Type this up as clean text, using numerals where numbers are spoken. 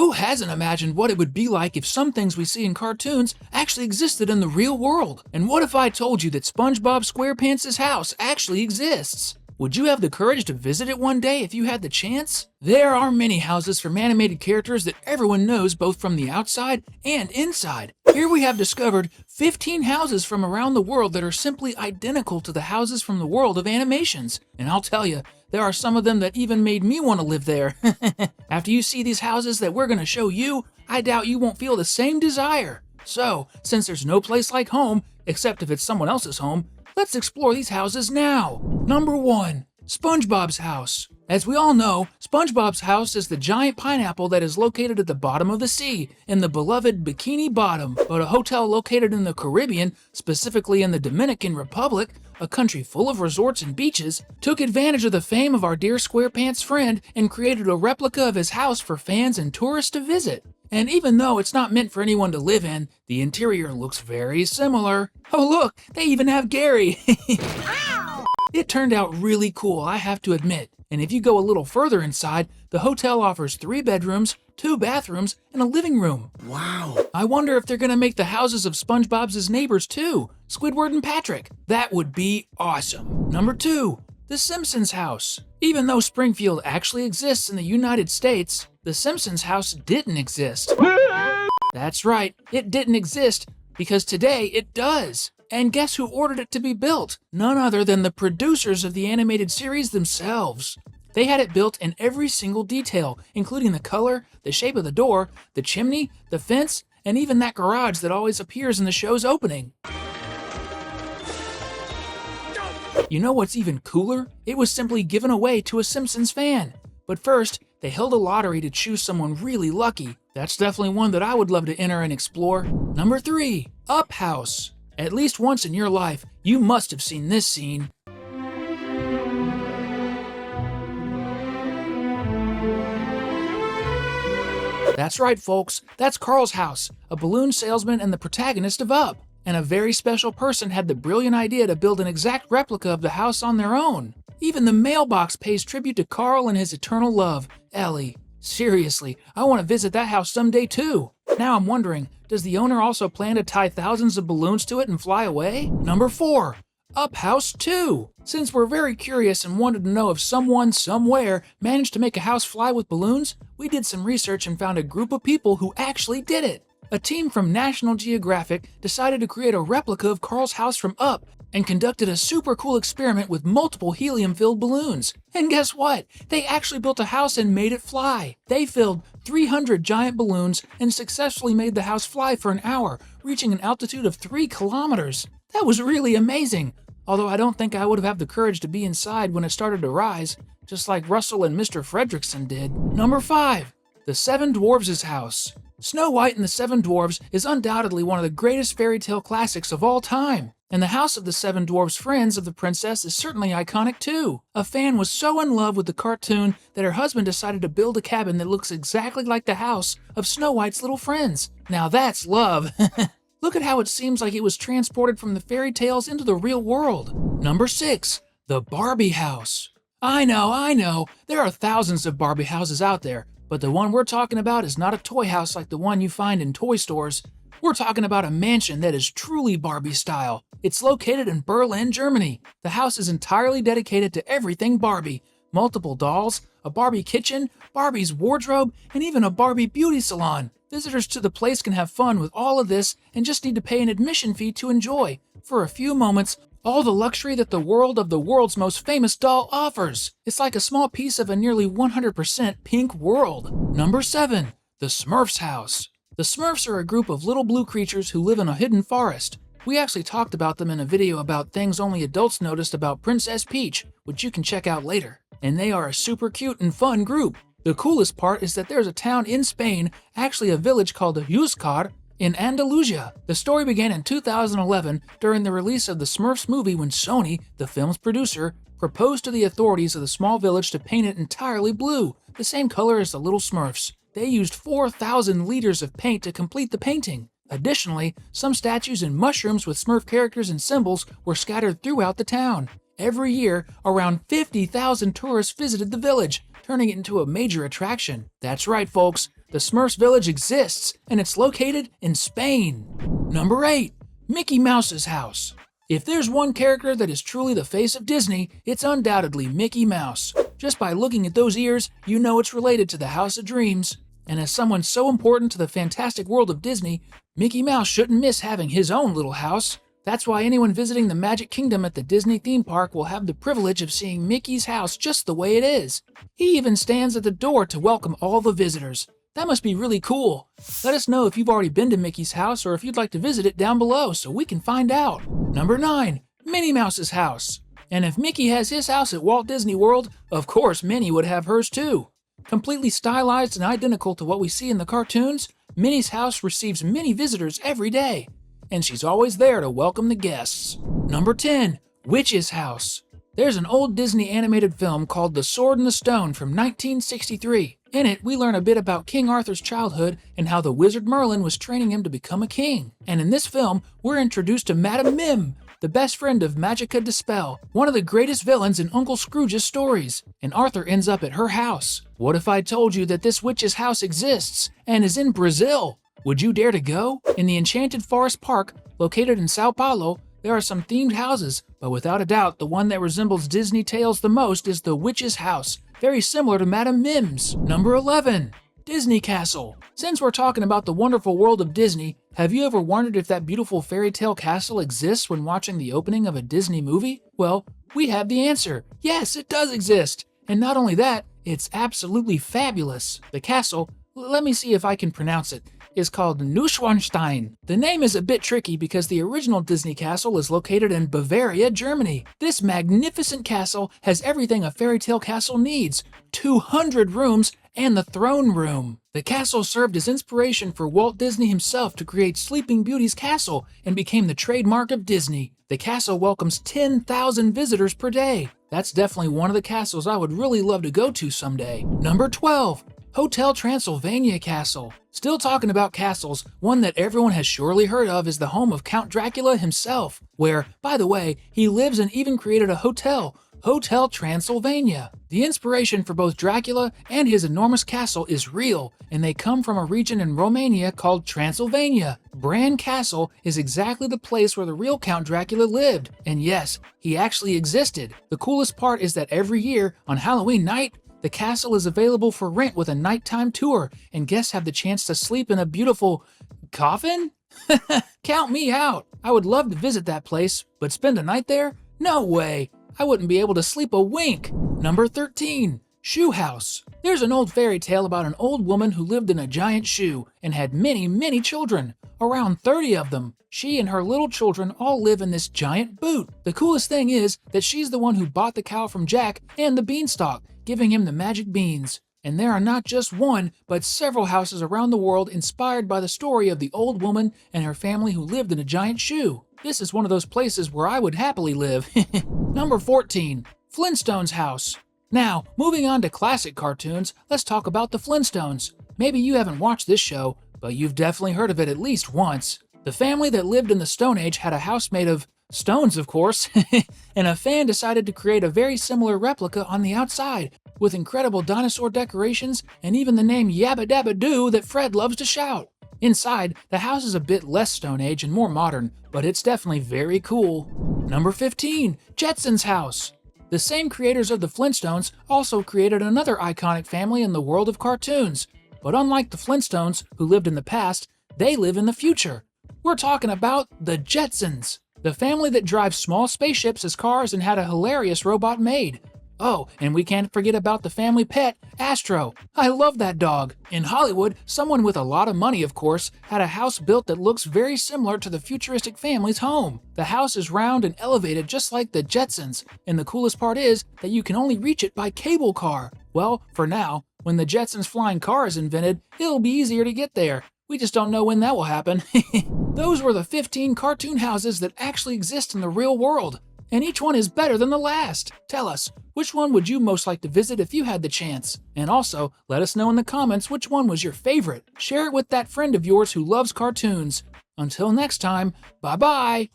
Who hasn't imagined what it would be like if some things we see in cartoons actually existed in the real world? And what if I told you that SpongeBob SquarePants' house actually exists? Would you have the courage to visit it one day if you had the chance? There are many houses from animated characters that everyone knows both from the outside and inside. Here we have discovered 15 houses from around the world that are simply identical to the houses from the world of animations. And I'll tell you, there are some of them that even made me want to live there. After you see these houses that we're going to show you, I doubt you won't feel the same desire. So, since there's no place like home, except if it's someone else's home, let's explore these houses now. Number 1. SpongeBob's house. As we all know, SpongeBob's house is the giant pineapple that is located at the bottom of the sea, in the beloved Bikini Bottom. But a hotel located in the Caribbean, specifically in the Dominican Republic, a country full of resorts and beaches, took advantage of the fame of our dear SquarePants friend and created a replica of his house for fans and tourists to visit. And even though it's not meant for anyone to live in, the interior looks very similar. Oh look, they even have Gary! It turned out really cool, I have to admit. And if you go a little further inside, the hotel offers 3 bedrooms, 2 bathrooms, and a living room. Wow! I wonder if they're gonna make the houses of SpongeBob's neighbors too, Squidward and Patrick. That would be awesome. Number 2. The Simpsons house. Even though Springfield actually exists in the United States, the Simpsons house didn't exist. That's right, it didn't exist because today it does. And guess who ordered it to be built? None other than the producers of the animated series themselves. They had it built in every single detail, including the color, the shape of the door, the chimney, the fence, and even that garage that always appears in the show's opening. You know what's even cooler? It was simply given away to a Simpsons fan. But first, they held a lottery to choose someone really lucky. That's definitely one that I would love to enter and explore. Number 3. Up House. At least once in your life, you must have seen this scene. That's right, folks. That's Carl's house, a balloon salesman and the protagonist of Up. And a very special person had the brilliant idea to build an exact replica of the house on their own. Even the mailbox pays tribute to Carl and his eternal love, Ellie. Seriously, I want to visit that house someday too. Now I'm wondering, does the owner also plan to tie thousands of balloons to it and fly away? Number 4. Up House 2. Since we're very curious and wanted to know if someone, somewhere, managed to make a house fly with balloons, we did some research and found a group of people who actually did it. A team from National Geographic decided to create a replica of Carl's house from Up and conducted a super cool experiment with multiple helium-filled balloons. And guess what? They actually built a house and made it fly. They filled 300 giant balloons and successfully made the house fly for an hour, reaching an altitude of 3 kilometers. That was really amazing. Although I don't think I would have the courage to be inside when it started to rise, just like Russell and Mr. Fredrickson did. Number 5. The 7 Dwarfs' house. Snow White and the 7 Dwarfs is undoubtedly one of the greatest fairy tale classics of all time. And the house of the 7 Dwarfs' friends of the princess is certainly iconic too. A fan was so in love with the cartoon that her husband decided to build a cabin that looks exactly like the house of Snow White's little friends. Now that's love. Look at how it seems like it was transported from the fairy tales into the real world. Number 6. The Barbie house. I know, there are thousands of Barbie houses out there, but the one we're talking about is not a toy house like the one you find in toy stores. We're talking about a mansion that is truly Barbie style. It's located in Berlin, Germany. The house is entirely dedicated to everything Barbie. Multiple dolls, a Barbie kitchen, Barbie's wardrobe, and even a Barbie beauty salon. Visitors to the place can have fun with all of this and just need to pay an admission fee to enjoy, for a few moments, all the luxury that the world of the world's most famous doll offers. It's like a small piece of a nearly 100% pink world. Number 7. The Smurfs house. The Smurfs are a group of little blue creatures who live in a hidden forest. We actually talked about them in a video about things only adults noticed about Princess Peach, which you can check out later. And they are a super cute and fun group. The coolest part is that there's a town in Spain, actually a village called Huescar, in Andalusia. The story began in 2011 during the release of the Smurfs movie when Sony, the film's producer, proposed to the authorities of the small village to paint it entirely blue, the same color as the little Smurfs. They used 4,000 liters of paint to complete the painting. Additionally, some statues and mushrooms with Smurf characters and symbols were scattered throughout the town. Every year, around 50,000 tourists visited the village, turning it into a major attraction. That's right, folks. the Smurfs village exists, and it's located in Spain. Number 8. Mickey Mouse's house. If there's one character that is truly the face of Disney, it's undoubtedly Mickey Mouse. Just by looking at those ears, you know it's related to the House of Dreams. And as someone so important to the fantastic world of Disney, Mickey Mouse shouldn't miss having his own little house. That's why anyone visiting the Magic Kingdom at the Disney theme park will have the privilege of seeing Mickey's house just the way it is. He even stands at the door to welcome all the visitors. That must be really cool. Let us know if you've already been to Mickey's house or if you'd like to visit it down below so we can find out. Number 9. Minnie Mouse's house. And if Mickey has his house at Walt Disney World, of course Minnie would have hers too. Completely stylized and identical to what we see in the cartoons, Minnie's house receives many visitors every day. And she's always there to welcome the guests. Number 10. Witch's house. There's an old Disney animated film called The Sword and the Stone from 1963. In it, we learn a bit about King Arthur's childhood and how the wizard Merlin was training him to become a king. And in this film, we're introduced to Madame Mim, the best friend of Magica de Spell, one of the greatest villains in Uncle Scrooge's stories. And Arthur ends up at her house. What if I told you that this witch's house exists and is in Brazil? Would you dare to go? In the Enchanted Forest Park, located in Sao Paulo, there are some themed houses, but without a doubt, the one that resembles Disney tales the most is the witch's house, very similar to Madame Mim's. Number 11. Disney Castle. Since we're talking about the wonderful world of Disney, have you ever wondered if that beautiful fairy tale castle exists when watching the opening of a Disney movie? Well, we have the answer. Yes, it does exist. And not only that, it's absolutely fabulous. The castle, let me see if I can pronounce it, is called Neuschwanstein. The name is a bit tricky because the original Disney castle is located in Bavaria, Germany. This magnificent castle has everything a fairy tale castle needs: 200 rooms and the throne room. The castle served as inspiration for Walt Disney himself to create Sleeping Beauty's castle and became the trademark of Disney. The castle welcomes 10,000 visitors per day. That's definitely one of the castles I would really love to go to someday. Number 12. Hotel Transylvania Castle. Still talking about castles, one that everyone has surely heard of is the home of Count Dracula himself, where, by the way, he lives and even created a hotel, Hotel Transylvania. The inspiration for both Dracula and his enormous castle is real, and they come from a region in Romania called Transylvania. Bran Castle is exactly the place where the real Count Dracula lived, and yes, he actually existed. The coolest part is that every year, on Halloween night, the castle is available for rent with a nighttime tour, and guests have the chance to sleep in a beautiful coffin? Count me out! I would love to visit that place, but spend a night there? No way! I wouldn't be able to sleep a wink! Number 13. Shoe House. There's an old fairy tale about an old woman who lived in a giant shoe and had many children, around 30 of them. She and her little children all live in this giant boot. The coolest thing is that she's the one who bought the cow from Jack and the beanstalk, giving him the magic beans. And there are not just one, but several houses around the world inspired by the story of the old woman and her family who lived in a giant shoe. This is one of those places where I would happily live. Number 14. Flintstones house. Now, moving on to classic cartoons, let's talk about the Flintstones. Maybe you haven't watched this show, but you've definitely heard of it at least once. The family that lived in the Stone Age had a house made of stones, of course, and a fan decided to create a very similar replica on the outside, with incredible dinosaur decorations and even the name Yabba Dabba Doo that Fred loves to shout. Inside, the house is a bit less Stone Age and more modern, but it's definitely very cool. Number 15. Jetsons house. The same creators of the Flintstones also created another iconic family in the world of cartoons, but unlike the Flintstones, who lived in the past, they live in the future. We're talking about the Jetsons, the family that drives small spaceships as cars and had a hilarious robot maid. Oh, and we can't forget about the family pet, Astro. I love that dog. In Hollywood, someone with a lot of money, of course, had a house built that looks very similar to the futuristic family's home. The house is round and elevated just like the Jetsons, and the coolest part is that you can only reach it by cable car. Well, for now, when the Jetsons flying car is invented, it'll be easier to get there. We just don't know when that will happen. Those were the 15 cartoon houses that actually exist in the real world, and each one is better than the last. Tell us, which one would you most like to visit if you had the chance? And also, let us know in the comments which one was your favorite. Share it with that friend of yours who loves cartoons. Until next time, bye-bye!